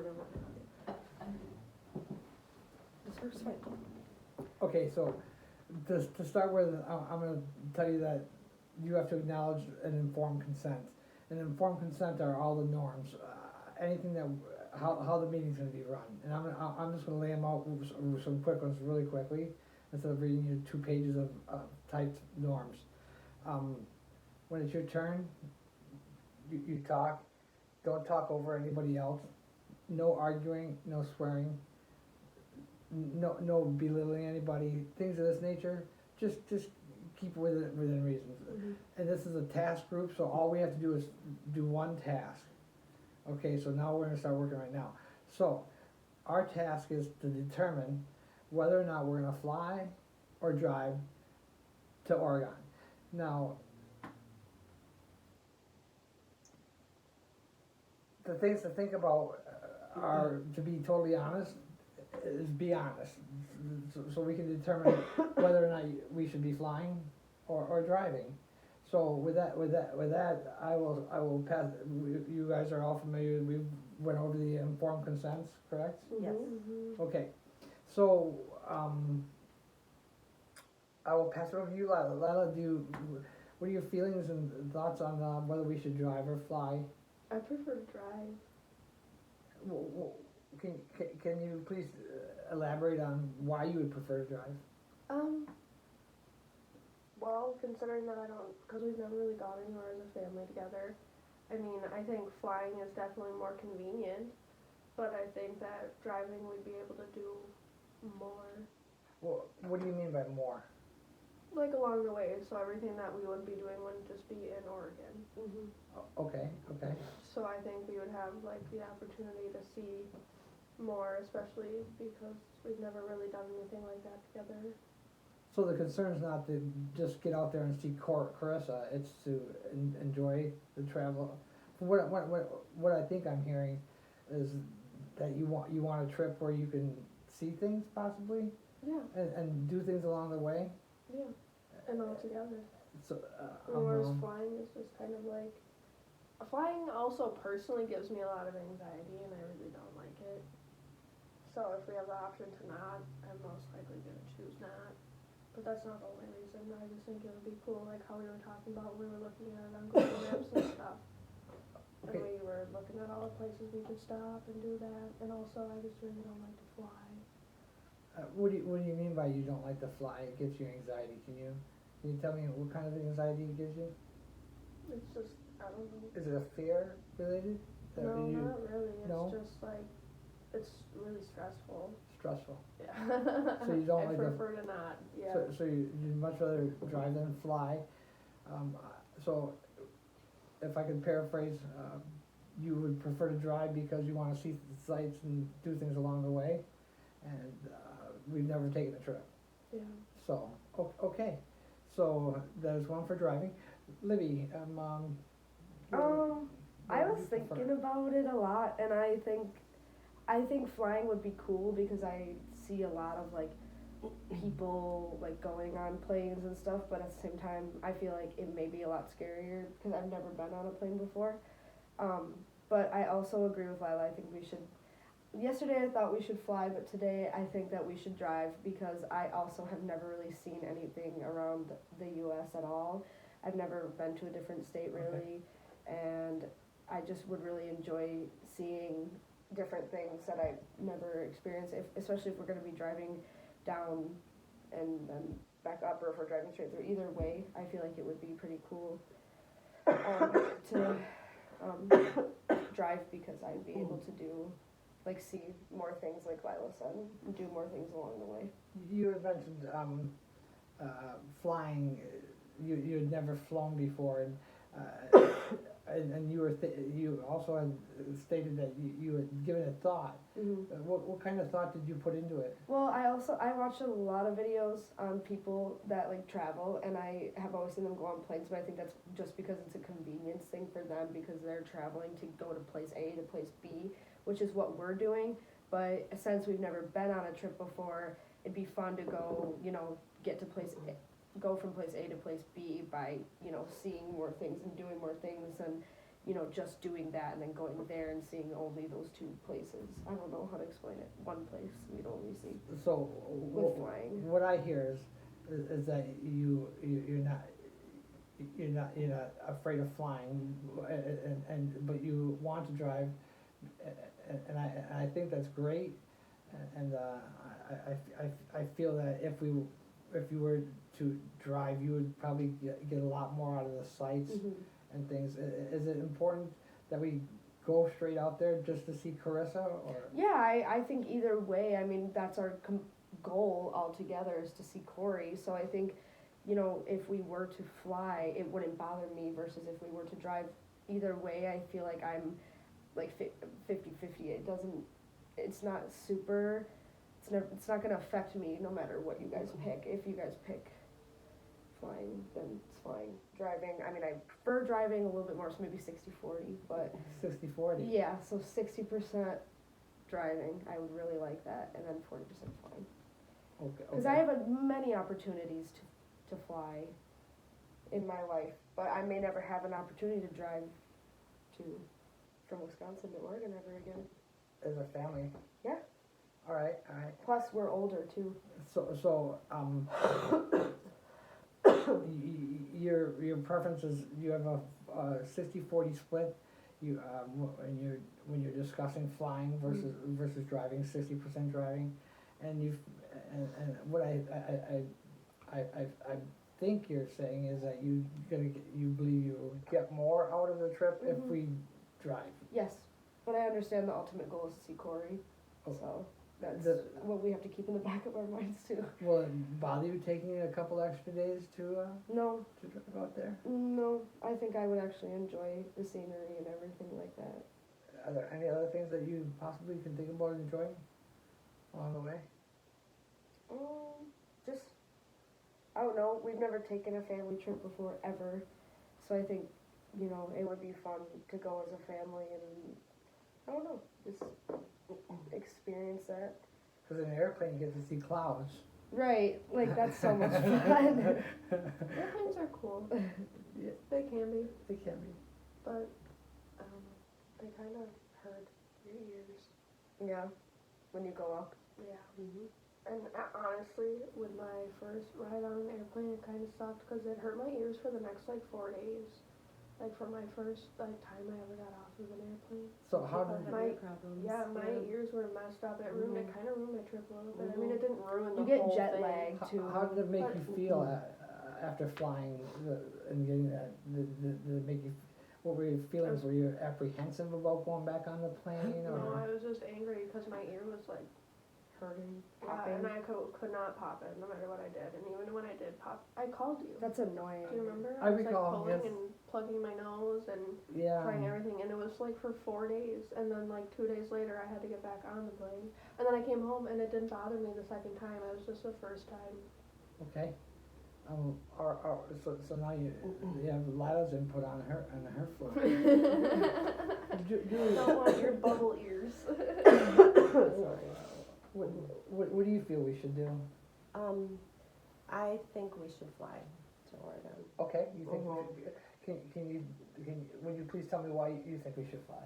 than what this works fine. Okay, so to start with, I'm gonna tell you that you have to acknowledge an informed consent. An informed consent are all the norms, anything that, how the meeting's gonna be run. And I'm just gonna lay them out, some quick ones really quickly, instead of reading you 2 pages of typed norms. When it's your turn, you talk, don't talk over anybody else, no arguing, no swearing, no belittling anybody, things of this nature, just keep within reason. And this is a task group, so all we have to do is do one task. Okay, so now we're gonna start working right now. So, our task is to determine whether or not we're gonna fly or drive to Oregon. Now, the things to think about are, to be totally honest, is be honest. So we can determine whether or not we should be flying or driving. So with that, I will pass, you guys are all familiar, we went over the informed consents, correct? Yes. Okay, so, I will pass it over to you, Lila. Lila, what are your feelings and thoughts on, whether we should drive or fly? I prefer to drive. Can you please elaborate on why you would prefer to drive? Well, considering that because we've never really gone anywhere as a family together, I mean, I think flying is definitely more convenient, but I think that driving we'd be able to do more. Well, what do you mean by more? Like along the way, so everything that we would be doing wouldn't just be in Oregon. Okay. So I think we would have like the opportunity to see more, especially because we've never really done anything like that together. So the concern is not to just get out there and see Carissa, it's to enjoy the travel. From what I think I'm hearing is that you want a trip where you can see things possibly Yeah, and do things along the way. yeah, and all together. So, Whereas flying is just kind of like, flying also personally gives me a lot of anxiety and I really don't like it. So if we have the option to not, I'm most likely gonna choose not. But that's not the only reason, I just think it would be cool, like how we were talking about when we were looking at it on Google Maps and stuff. And Okay. we were looking at all the places we could stop and do that, and also I just really don't like to fly. what do you mean by you don't like to fly? It gives you anxiety. Can you tell me what kind of anxiety it gives you? It's just, I don't know. Is it a fear related? No, not really, No? it's just like, it's really stressful. Stressful. Yeah. So you don't like I prefer to not, yeah. So you'd much rather drive than fly. So if I could paraphrase, you would prefer to drive because you wanna see the sights and do things along the way, and we've never taken a trip. Yeah. So, okay, so there's one for driving. Libby, I was thinking about it a lot, and I think flying would be cool because I see a lot of like people like going on planes and stuff, but at the same time I feel like it may be a lot scarier because I've never been on a plane before. But I also agree with Lila. I think we should. Yesterday I thought we should fly, but today I think that we should drive because I also have never really seen anything around the U.S. at all. I've never been to a different state really, and I just would really enjoy seeing different things that I've never experienced, especially if we're going to be driving down and then back up, or if we're driving straight through. Either way, I feel like it would be pretty cool to drive because I'd be able to see more things like Lila said, and do more things along the way. You had mentioned flying. You had never flown before, and you also had stated that you had given it thought. What kind of thought did you put into it? Well, I watched a lot of videos on people that like travel, and I have always seen them go on planes, but I think that's just because it's a convenience thing for them because they're traveling to go to place A to place B, which is what we're doing. But since we've never been on a trip before, it'd be fun to go, get to go from place A to place B by, seeing more things and doing more things and, just doing that and then going there and seeing only those two places. I don't know how to explain it. One place we'd only see So, with flying. what I hear is that you're not afraid of flying, but you want to drive, and I think that's great, and I feel that if you were to drive, you would probably get a lot more out of the sights and things. Is it important that we go straight out there just to see Carissa, or? Yeah, I think either way, I mean, that's our goal altogether is to see Corey. So I think, if we were to fly, it wouldn't bother me versus if we were to drive. Either way, I feel like I'm like 50-50. It's not super, it's not gonna affect me no matter what you guys pick. If you guys pick flying, then it's fine. Driving, I mean, I prefer driving a little bit more, so maybe 60-40, but 60-40? yeah, so 60% driving, I would really like that, and then 40% flying. Okay. Because I have many opportunities to fly in my life, but I may never have an opportunity to drive from Wisconsin to Oregon ever again. As a family? Yeah. All right. Plus, we're older too. So, your preference is you have a 60-40 split. You when you're discussing flying versus driving, 60% driving, and what I think you're saying is that you believe you will get more out of the trip if we drive. Yes, but I understand the ultimate goal is to see Corey, so that's what we have to keep in the back of our minds too. Will it bother you taking a couple extra days to No, drive out there? no, I think I would actually enjoy the scenery and everything like that. Are there any other things that you possibly can think about enjoying along the way? Just, I don't know, we've never taken a family trip before, ever, so I think, it would be fun to go as a family and, I don't know, just experience that. Because in an airplane you get to see clouds. Right, like, that's so much fun. Airplanes are cool. Yeah. They can be, They can be. but they kind of hurt your ears. Yeah, when you go up. Yeah. And honestly, with my first ride on an airplane, it kind of sucked because it hurt my ears for the next 4 days. For my first time I ever got off of an airplane. So how did My problems. my ears were messed up. It ruined. It kind of ruined my trip a little bit. I mean, it didn't ruin the You get whole jet thing. lag too. how did it make you feel after flying and getting that? Did it make you? What were your feelings? Were you apprehensive about going back on the plane, No, or? I was just angry because my ear was Hurting, yeah, popping. and I could not pop it no matter what I did. And even when I did pop, I called you. That's annoying. Do you remember? I was recall, pulling yes. and plugging my nose and Yeah. trying everything, and it was for 4 days, and then 2 days later I had to get back on the plane, and then I came home and it didn't bother me the second time. It was just the first time. Okay. So now you have Lila's input on her foot. Don't want your bubble ears. What do you feel we should do? I think we should fly to Oregon. Okay, you think we should, would you please tell me why you think we should fly?